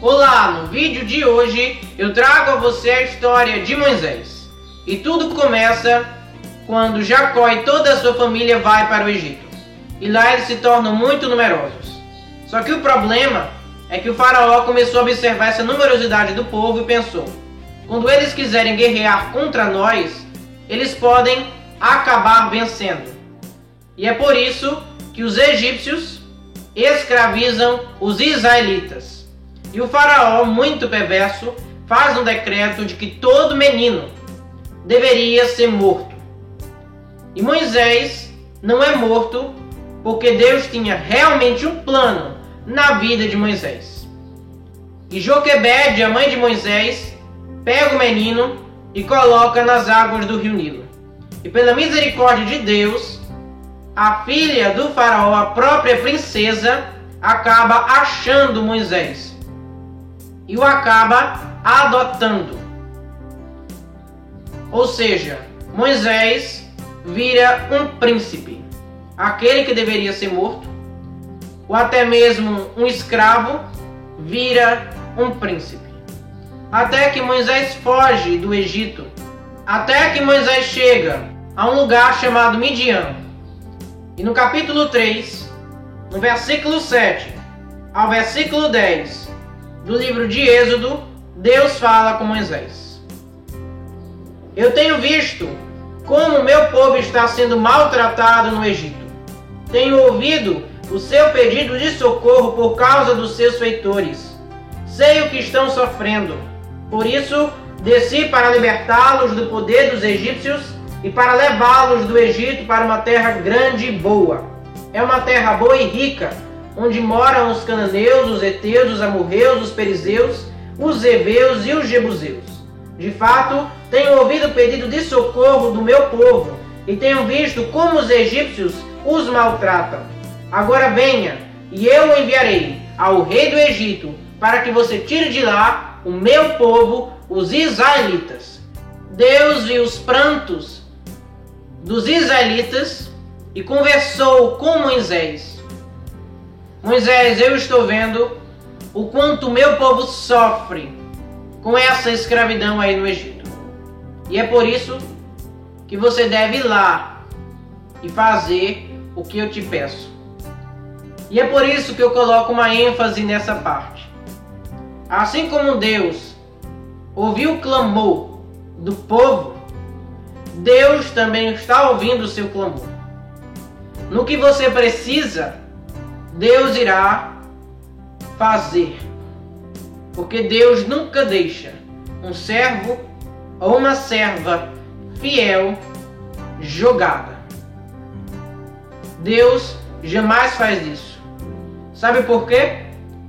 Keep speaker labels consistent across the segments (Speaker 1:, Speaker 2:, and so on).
Speaker 1: Olá, no vídeo de hoje eu trago a você a história de Moisés. E tudo começa quando Jacó e toda a sua família vai para o Egito. E lá eles se tornam muito numerosos. Só que o problema é que o faraó começou a observar essa numerosidade do povo e pensou: quando eles quiserem guerrear contra nós, eles podem acabar vencendo. E é por isso que os egípcios escravizam os israelitas. E o faraó, muito perverso, faz um decreto de que todo menino deveria ser morto. E Moisés não é morto porque Deus tinha realmente um plano na vida de Moisés. E Joquebede, a mãe de Moisés, pega o menino e coloca nas águas do rio Nilo. E pela misericórdia de Deus, a filha do faraó, a própria princesa, acaba achando Moisés e o acaba adotando. Ou seja, Moisés vira um príncipe, aquele que deveria ser morto, ou até mesmo um escravo, vira um príncipe. Até que Moisés foge do Egito, até que Moisés chega a um lugar chamado Midian. E no capítulo 3, no versículo 7 ao versículo 10 do livro de Êxodo, Deus fala com Moisés: eu tenho visto como o meu povo está sendo maltratado no Egito. Tenho ouvido o seu pedido de socorro por causa dos seus feitores. Sei o que estão sofrendo. Por isso, desci para libertá-los do poder dos egípcios e para levá-los do Egito para uma terra grande e boa. É uma terra boa e rica, onde moram os cananeus, os heteus, os amorreus, os perizeus, os heveus e os jebuseus. De fato, tenho ouvido o pedido de socorro do meu povo e tenho visto como os egípcios os maltratam. Agora venha, e eu o enviarei ao rei do Egito, para que você tire de lá o meu povo, os israelitas. Deus viu os prantos dos israelitas e conversou com Moisés. Moisés, eu estou vendo o quanto o meu povo sofre com essa escravidão aí no Egito. E é por isso que você deve ir lá e fazer o que eu te peço. E é por isso que eu coloco uma ênfase nessa parte. Assim como Deus ouviu o clamor do povo, Deus também está ouvindo o seu clamor. No que você precisa, Deus irá fazer. Porque Deus nunca deixa um servo ou uma serva fiel jogada. Deus jamais faz isso. Sabe por quê?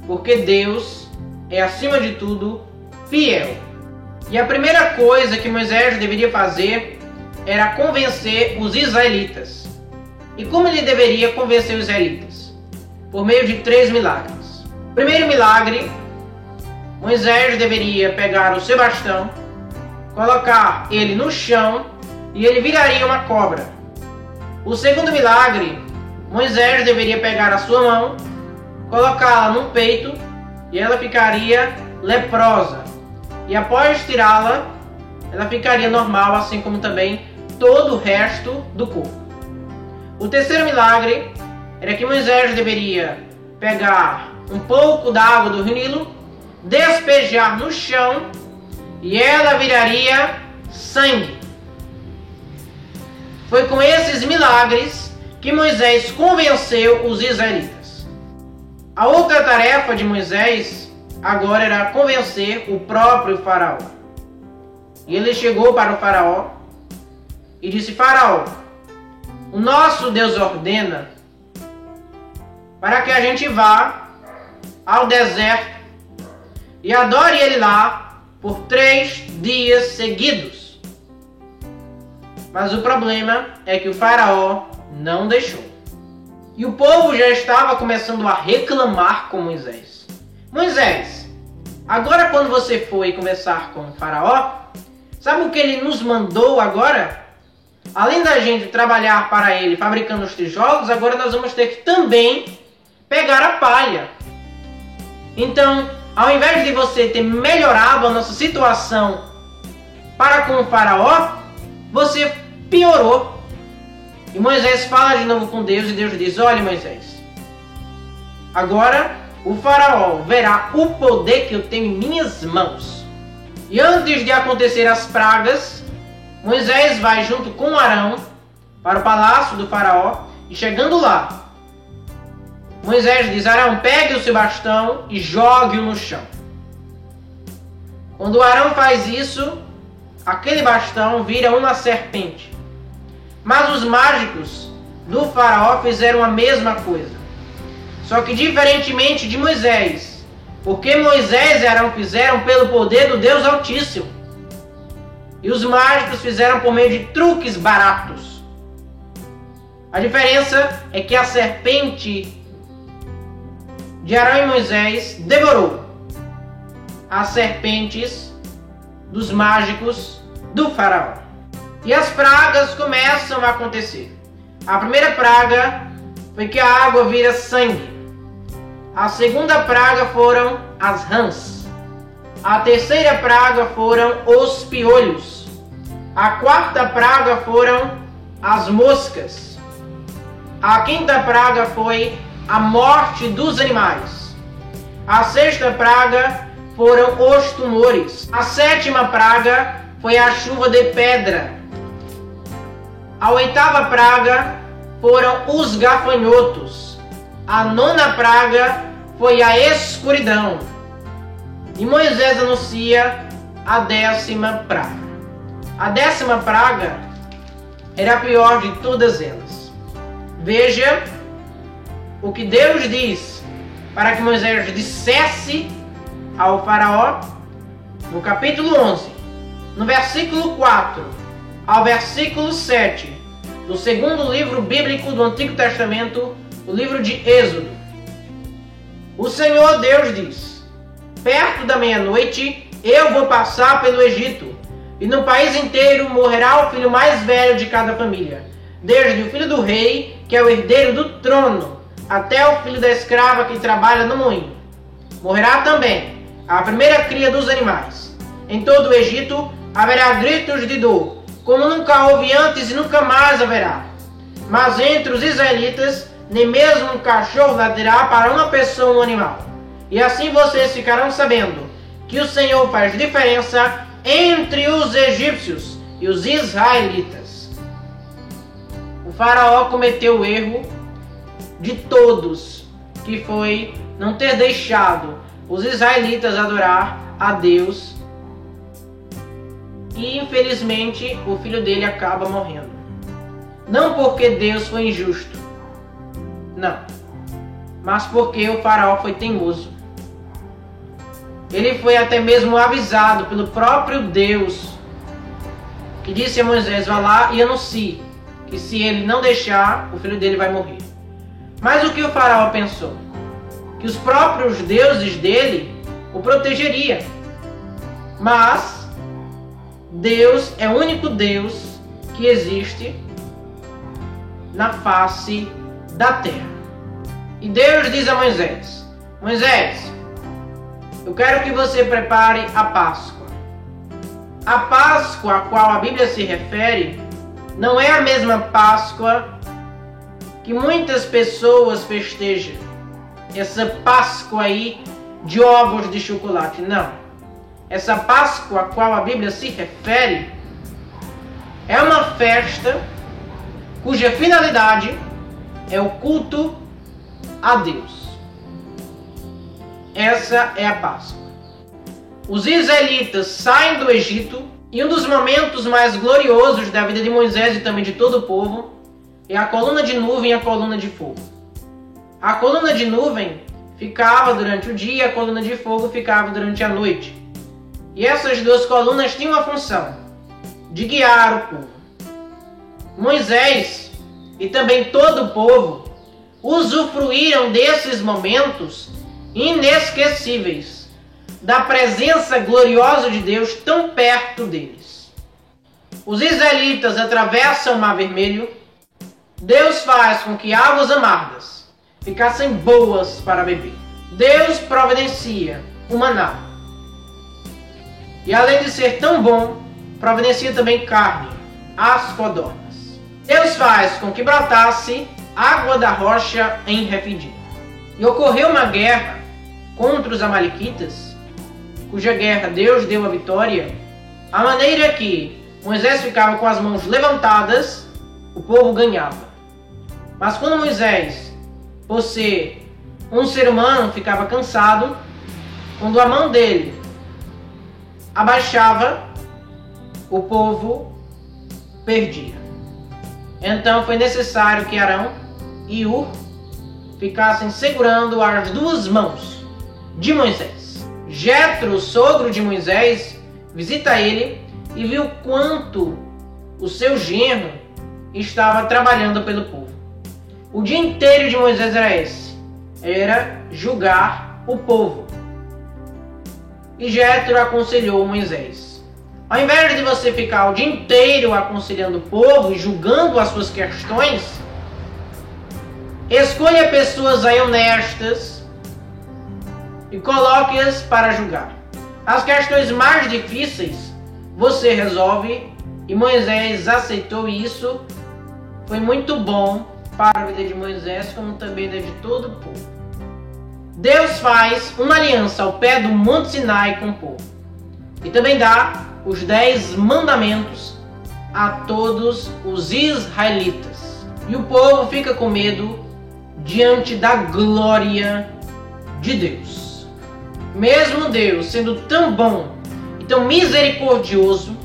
Speaker 1: Porque Deus é, acima de tudo, fiel. E a primeira coisa que Moisés deveria fazer era convencer os israelitas. E como ele deveria convencer os israelitas? Por meio de 3 milagres. Primeiro milagre, Moisés deveria pegar o seu bastão, colocar ele no chão e ele viraria uma cobra. O segundo milagre, Moisés deveria pegar a sua mão, colocá-la no peito e ela ficaria leprosa. E após tirá-la, ela ficaria normal, assim como também todo o resto do corpo. O terceiro milagre era que Moisés deveria pegar um pouco da água do rio Nilo, despejar no chão e ela viraria sangue. Foi com esses milagres que Moisés convenceu os israelitas. A outra tarefa de Moisés agora era convencer o próprio faraó. E ele chegou para o faraó e disse: Faraó, o nosso Deus ordena para que a gente vá ao deserto e adore ele lá por 3 dias seguidos. Mas o problema é que o faraó não deixou. E o povo já estava começando a reclamar com Moisés. Moisés, agora quando você foi conversar com o faraó, sabe o que ele nos mandou agora? Além da gente trabalhar para ele fabricando os tijolos, agora nós vamos ter que também pegar a palha. Então, ao invés de você ter melhorado a nossa situação para com o faraó, você piorou. E Moisés fala de novo com Deus e Deus diz: olha, Moisés, agora o faraó verá o poder que eu tenho em minhas mãos. E antes de acontecer as pragas, Moisés vai junto com Arão para o palácio do faraó e chegando lá, Moisés diz: Arão, pegue o seu bastão e jogue-o no chão. Quando Arão faz isso, aquele bastão vira uma serpente. Mas os mágicos do faraó fizeram a mesma coisa. Só que diferentemente de Moisés, porque Moisés e Arão fizeram pelo poder do Deus Altíssimo. E os mágicos fizeram por meio de truques baratos. A diferença é que a serpente de Arão e Moisés devorou as serpentes dos mágicos do faraó. E as pragas começam a acontecer. A primeira praga foi que a água vira sangue. A segunda praga foram as rãs. A terceira praga foram os piolhos. A quarta praga foram as moscas. A quinta praga foi a morte dos animais. A sexta praga foram os tumores. A sétima praga foi a chuva de pedra. A oitava praga foram os gafanhotos. A nona praga foi a escuridão. E Moisés anuncia a 10ª praga. A 10ª praga era a pior de todas elas. Veja o que Deus diz para que Moisés dissesse ao faraó no capítulo 11, no versículo 4 ao versículo 7 do segundo livro bíblico do Antigo Testamento, o livro de Êxodo. O Senhor Deus diz: perto da meia-noite eu vou passar pelo Egito, e no país inteiro morrerá o filho mais velho de cada família, desde o filho do rei, que é o herdeiro do trono, até o filho da escrava que trabalha no moinho. Morrerá também a primeira cria dos animais. Em todo o Egito haverá gritos de dor, como nunca houve antes e nunca mais haverá. Mas entre os israelitas, nem mesmo um cachorro latirá para uma pessoa ou um animal. E assim vocês ficarão sabendo que o Senhor faz diferença entre os egípcios e os israelitas. O faraó cometeu o erro de todos, que foi não ter deixado os israelitas adorar a Deus. E infelizmente o filho dele acaba morrendo. Não porque Deus foi injusto, não, mas porque o faraó foi teimoso. Ele foi até mesmo avisado pelo próprio Deus, que disse a Moisés: vá lá e anuncie que se ele não deixar, o filho dele vai morrer. Mas o que o faraó pensou? Que os próprios deuses dele o protegeriam. Mas Deus é o único Deus que existe na face da terra. E Deus diz a Moisés: Moisés, eu quero que você prepare a Páscoa. A Páscoa a qual a Bíblia se refere não é a mesma Páscoa que muitas pessoas festejam. Essa Páscoa aí de ovos de chocolate, não. Essa Páscoa a qual a Bíblia se refere é uma festa cuja finalidade é o culto a Deus. Essa é a Páscoa. Os israelitas saem do Egito e um dos momentos mais gloriosos da vida de Moisés e também de todo o povo é a coluna de nuvem e a coluna de fogo. A coluna de nuvem ficava durante o dia e a coluna de fogo ficava durante a noite. E essas duas colunas tinham a função de guiar o povo. Moisés e também todo o povo usufruíram desses momentos inesquecíveis da presença gloriosa de Deus tão perto deles. Os israelitas atravessam o Mar Vermelho. Deus faz com que águas amargas ficassem boas para beber. Deus providencia o maná. E além de ser tão bom, providencia também carne, as codornas. Deus faz com que brotasse água da rocha em Refidim. E ocorreu uma guerra contra os amalequitas, cuja guerra Deus deu a vitória, a maneira que Moisés ficava com as mãos levantadas, o povo ganhava. Mas quando Moisés, por ser um ser humano, ficava cansado, quando a mão dele abaixava, o povo perdia. Então foi necessário que Arão e Hur ficassem segurando as duas mãos de Moisés. Jetro, sogro de Moisés, visita ele e viu quanto o seu genro estava trabalhando pelo povo. O dia inteiro de Moisés era esse: era julgar o povo. E Jetro aconselhou Moisés: ao invés de você ficar o dia inteiro aconselhando o povo e julgando as suas questões, escolha pessoas aí honestas e coloque-as para julgar. As questões mais difíceis você resolve, e Moisés aceitou isso. Foi muito bom para a vida de Moisés, como também da de todo o povo. Deus faz uma aliança ao pé do Monte Sinai com o povo. E também dá os 10 mandamentos a todos os israelitas. E o povo fica com medo diante da glória de Deus. Mesmo Deus sendo tão bom e tão misericordioso,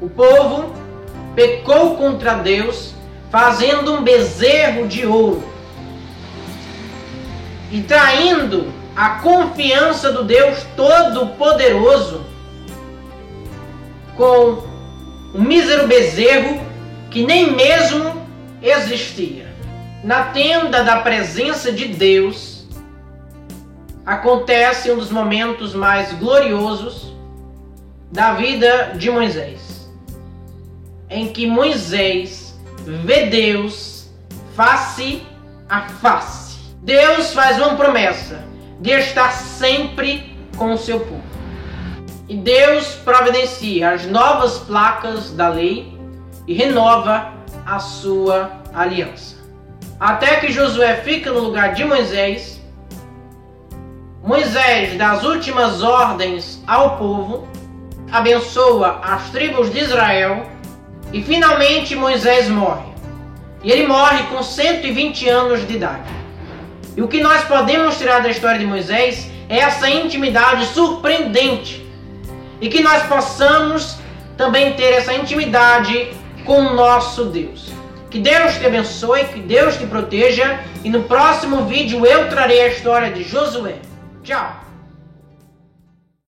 Speaker 1: o povo pecou contra Deus, fazendo um bezerro de ouro e traindo a confiança do Deus Todo-Poderoso com um mísero bezerro que nem mesmo existia. Na tenda da presença de Deus acontece um dos momentos mais gloriosos da vida de Moisés, em que Moisés vê Deus face a face. Deus faz uma promessa de estar sempre com o seu povo. E Deus providencia as novas placas da lei e renova a sua aliança. Até que Josué fica no lugar de Moisés, Moisés dá as últimas ordens ao povo, abençoa as tribos de Israel e finalmente Moisés morre. E ele morre com 120 anos de idade. E o que nós podemos tirar da história de Moisés é essa intimidade surpreendente. E que nós possamos também ter essa intimidade com o nosso Deus. Que Deus te abençoe, que Deus te proteja. E no próximo vídeo eu trarei a história de Josué. Tchau!